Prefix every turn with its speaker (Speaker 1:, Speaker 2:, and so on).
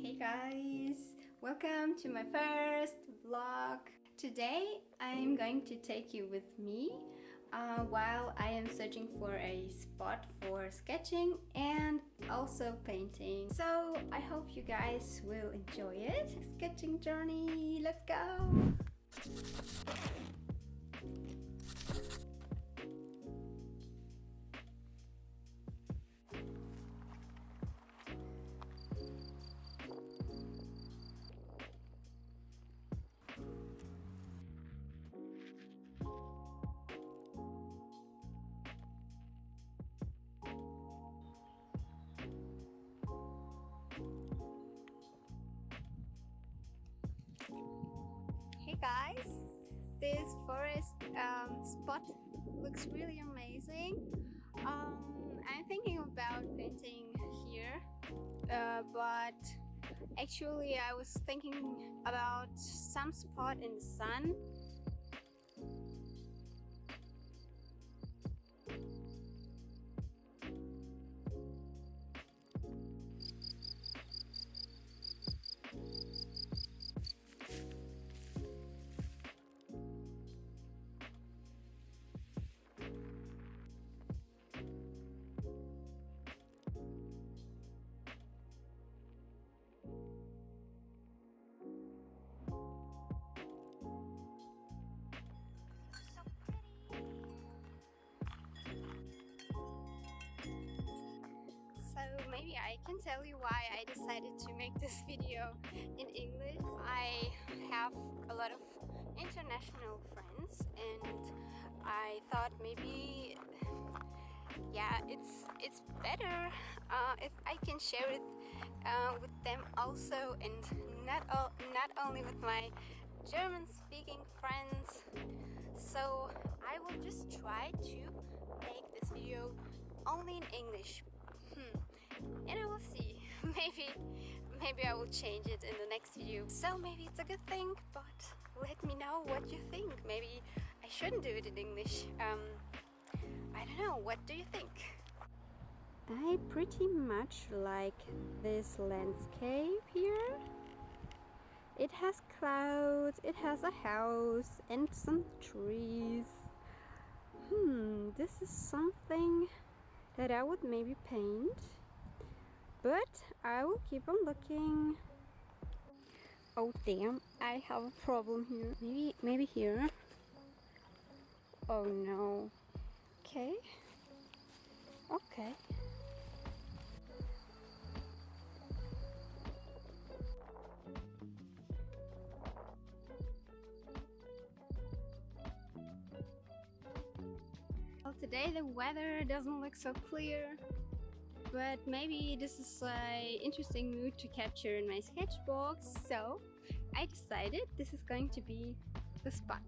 Speaker 1: Hey guys, welcome to my first vlog. Today I'm going to take you with me while I am searching for a spot for sketching and also painting. So I hope you guys will enjoy it. Sketching journey, let's go! Hey guys, this forest spot looks really amazing. I'm thinking about painting here, but actually I was thinking about some spot in the sun. So maybe I can tell you why I decided to make this video in English. I have a lot of international friends and I thought maybe it's better if I can share it with them also, and not only with my German speaking friends. So I will just try to make this video only in English. And I will see. Maybe I will change it in the next video. So maybe it's a good thing, but let me know what you think. Maybe I shouldn't do it in English. I don't know, what do you think? I pretty much like this landscape here. It has clouds, it has a house and some trees. This is something that I would maybe paint, but I will keep on looking. Oh damn, I have a problem here. Maybe here. Oh no. Okay. Well, today the weather doesn't look so clear, but maybe this is an interesting mood to capture in my sketchbook, so I decided this is going to be the spot.